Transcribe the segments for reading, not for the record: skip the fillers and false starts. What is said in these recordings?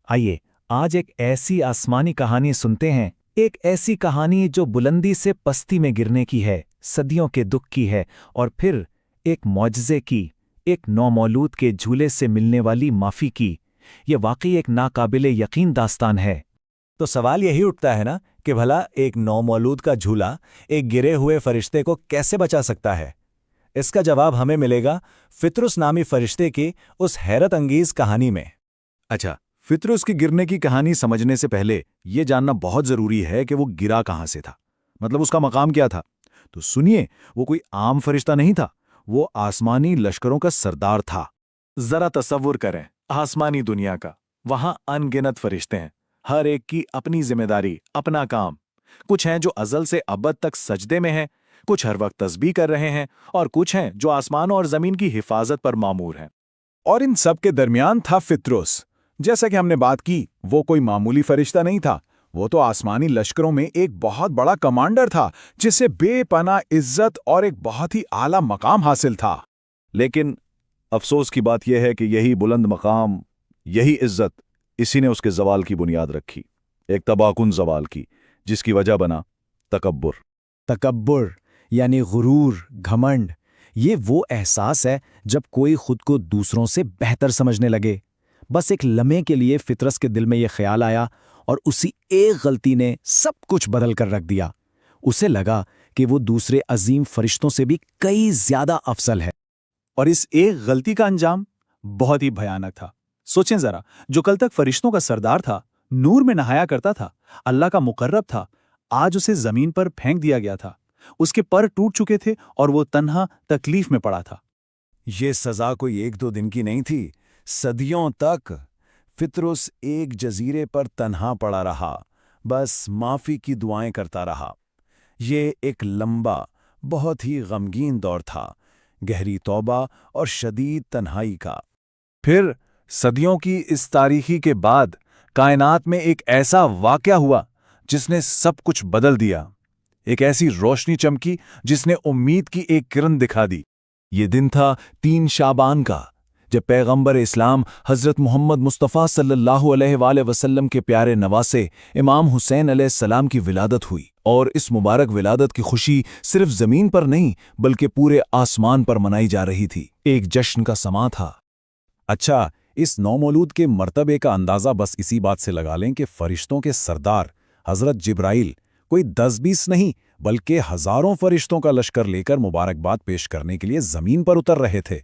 آئیے آج ایک ایسی آسمانی کہانی سنتے ہیں، ایک ایسی کہانی جو بلندی سے پستی میں گرنے کی ہے، صدیوں کے دکھ کی ہے، اور پھر ایک معجزے کی، ایک نومولود کے جھولے سے ملنے والی معافی کی۔ یہ واقعی ایک ناقابل یقین داستان ہے۔ تو سوال یہی اٹھتا ہے نا کہ بھلا ایک نومولود کا جھولا ایک گرے ہوئے فرشتے کو کیسے بچا سکتا ہے؟ اس کا جواب ہمیں ملے گا فطرس نامی فرشتے کی اس حیرت انگیز کہانی میں۔ اچھا، فطرس کی گرنے کی کہانی سمجھنے سے پہلے یہ جاننا بہت ضروری ہے کہ وہ گرا کہاں سے تھا، مطلب اس کا مقام کیا تھا۔ تو سنیے، وہ کوئی عام فرشتہ نہیں تھا، وہ آسمانی لشکروں کا سردار تھا۔ ذرا تصور کریں آسمانی دنیا کا، وہاں ان گنت فرشتے ہیں، ہر ایک کی اپنی ذمہ داری، اپنا کام۔ کچھ ہیں جو ازل سے ابد تک سجدے میں ہیں، کچھ ہر وقت تسبیح کر رہے ہیں، اور کچھ ہیں جو آسمانوں اور زمین کی حفاظت پر مامور ہیں۔ اور ان سب کے درمیان تھا فطرس۔ جیسا کہ ہم نے بات کی، وہ کوئی معمولی فرشتہ نہیں تھا، وہ تو آسمانی لشکروں میں ایک بہت بڑا کمانڈر تھا، جسے بے پناہ عزت اور ایک بہت ہی اعلیٰ مقام حاصل تھا۔ لیکن افسوس کی بات یہ ہے کہ یہی بلند مقام، یہی عزت، اسی نے اس کے زوال کی بنیاد رکھی، ایک تباہ کن زوال کی، جس کی وجہ بنا تکبر۔ تکبر یعنی غرور، گھمنڈ، یہ وہ احساس ہے جب کوئی خود کو دوسروں سے بہتر سمجھنے لگے۔ بس ایک لمحے کے لیے فطرس کے دل میں یہ خیال آیا اور اسی ایک غلطی نے سب کچھ بدل کر رکھ دیا۔ اسے لگا کہ وہ دوسرے عظیم فرشتوں سے بھی کئی زیادہ افضل ہے۔ اور اس ایک غلطی کا انجام بہت ہی بھیانک تھا۔ سوچیں ذرا، جو کل تک فرشتوں کا سردار تھا، نور میں نہایا کرتا تھا، اللہ کا مقرب تھا، آج اسے زمین پر پھینک دیا گیا تھا۔ اس کے پر ٹوٹ چکے تھے اور وہ تنہا تکلیف میں پڑا تھا۔ یہ سزا کوئی ایک دو دن کی نہیں تھی، صدیوں تک فطرس ایک جزیرے پر تنہا پڑا رہا، بس معافی کی دعائیں کرتا رہا۔ یہ ایک لمبا، بہت ہی غمگین دور تھا، گہری توبہ اور شدید تنہائی کا۔ پھر صدیوں کی اس تاریخی کے بعد کائنات میں ایک ایسا واقعہ ہوا جس نے سب کچھ بدل دیا۔ ایک ایسی روشنی چمکی جس نے امید کی ایک کرن دکھا دی۔ یہ دن تھا 3 شعبان کا، جب پیغمبر اسلام حضرت محمد مصطفیٰ صلی اللہ علیہ وآلہ وسلم کے پیارے نواسے امام حسین علیہ السلام کی ولادت ہوئی، اور اس مبارک ولادت کی خوشی صرف زمین پر نہیں بلکہ پورے آسمان پر منائی جا رہی تھی، ایک جشن کا سماں تھا۔ اچھا، اس نومولود کے مرتبے کا اندازہ بس اسی بات سے لگا لیں کہ فرشتوں کے سردار حضرت جبرائیل کوئی 10-20 نہیں بلکہ ہزاروں فرشتوں کا لشکر لے کر مبارکباد پیش کرنے کے لیے زمین پر اتر رہے تھے۔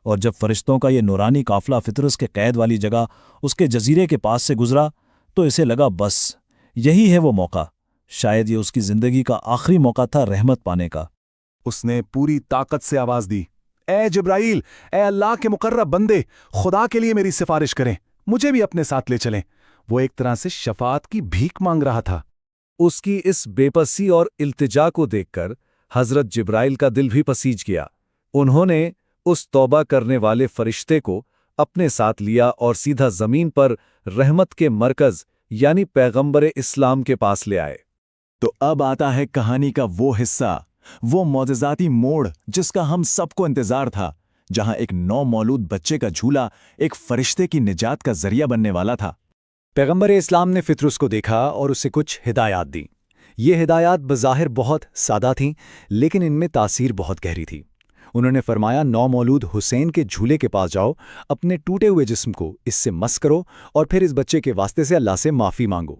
اور جب فرشتوں کا یہ نورانی قافلہ فطرس کے قید والی جگہ اس کے جزیرے کے پاس سے گزرا تو اسے لگا بس یہی ہے وہ موقع، شاید یہ اس کی زندگی کا آخری موقع تھا رحمت پانے کا۔ اس نے پوری طاقت سے آواز دی، اے جبرائیل، اے اللہ کے مقرب بندے، خدا کے لیے میری سفارش کریں، مجھے بھی اپنے ساتھ لے چلیں۔ وہ ایک طرح سے شفاعت کی بھیک مانگ رہا تھا۔ اس کی اس بے پسی اور التجا کو دیکھ کر حضرت جبرائیل کا دل بھی پسیج گیا۔ انہوں نے اس توبہ کرنے والے فرشتے کو اپنے ساتھ لیا اور سیدھا زمین پر رحمت کے مرکز یعنی پیغمبر اسلام کے پاس لے آئے۔ تو اب آتا ہے کہانی کا وہ حصہ، وہ معجزاتی موڑ جس کا ہم سب کو انتظار تھا، جہاں ایک نومولود بچے کا جھولا ایک فرشتے کی نجات کا ذریعہ بننے والا تھا۔ پیغمبر اسلام نے فطرس کو دیکھا اور اسے کچھ ہدایات دیں۔ یہ ہدایات بظاہر بہت سادہ تھیں، لیکن ان میں تاثیر بہت گہری تھی۔ انہوں نے فرمایا، نومولود حسین کے جھولے کے پاس جاؤ، اپنے ٹوٹے ہوئے جسم کو اس سے مس کرو اور پھر اس بچے کے واسطے سے اللہ سے معافی مانگو۔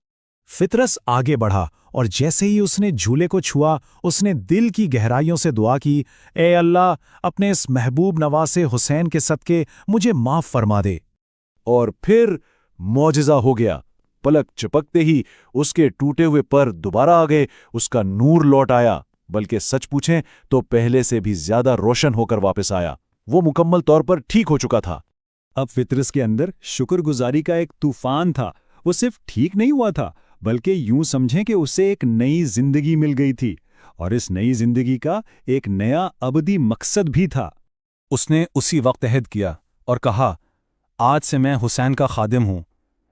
فطرس آگے بڑھا اور جیسے ہی اس نے جھولے کو چھوا، اس نے دل کی گہرائیوں سے دعا کی، اے اللہ، اپنے اس محبوب نواسے حسین کے صدقے مجھے معاف فرما دے۔ اور پھر معجزہ ہو گیا۔ پلک چپکتے ہی اس کے ٹوٹے ہوئے پر دوبارہ آ گئے، اس کا نور لوٹ آیا، بلکہ سچ پوچھیں تو پہلے سے بھی زیادہ روشن ہو کر واپس آیا۔ وہ مکمل طور پر ٹھیک ہو چکا تھا۔ اب فطرس کے اندر شکر گزاری کا ایک طوفان تھا۔ وہ صرف ٹھیک نہیں ہوا تھا بلکہ یوں سمجھیں کہ اسے ایک نئی زندگی مل گئی تھی، اور اس نئی زندگی کا ایک نیا ابدی مقصد بھی تھا۔ اس نے اسی وقت عہد کیا اور کہا، آج سے میں حسین کا خادم ہوں،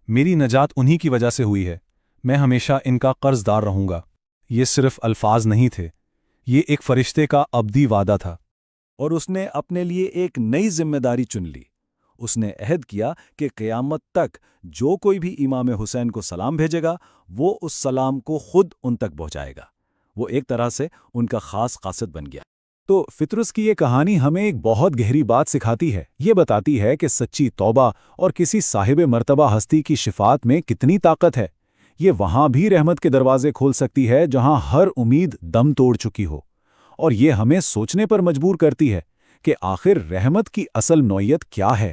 میری نجات انہی کی وجہ سے ہوئی ہے، میں ہمیشہ ان کا قرض دار رہوں گا۔ یہ صرف الفاظ نہیں تھے، یہ ایک فرشتے کا ابدی وعدہ تھا۔ اور اس نے اپنے لیے ایک نئی ذمہ داری چن لی۔ اس نے عہد کیا کہ قیامت تک جو کوئی بھی امام حسین کو سلام بھیجے گا وہ اس سلام کو خود ان تک پہنچائے گا۔ وہ ایک طرح سے ان کا خاص قاصد بن گیا۔ تو فطرس کی یہ کہانی ہمیں ایک بہت گہری بات سکھاتی ہے۔ یہ بتاتی ہے کہ سچی توبہ اور کسی صاحب مرتبہ ہستی کی شفاعت میں کتنی طاقت ہے۔ یہ وہاں بھی رحمت کے دروازے کھول سکتی ہے جہاں ہر امید دم توڑ چکی ہو، اور یہ ہمیں سوچنے پر مجبور کرتی ہے کہ آخر رحمت کی اصل نوعیت کیا ہے۔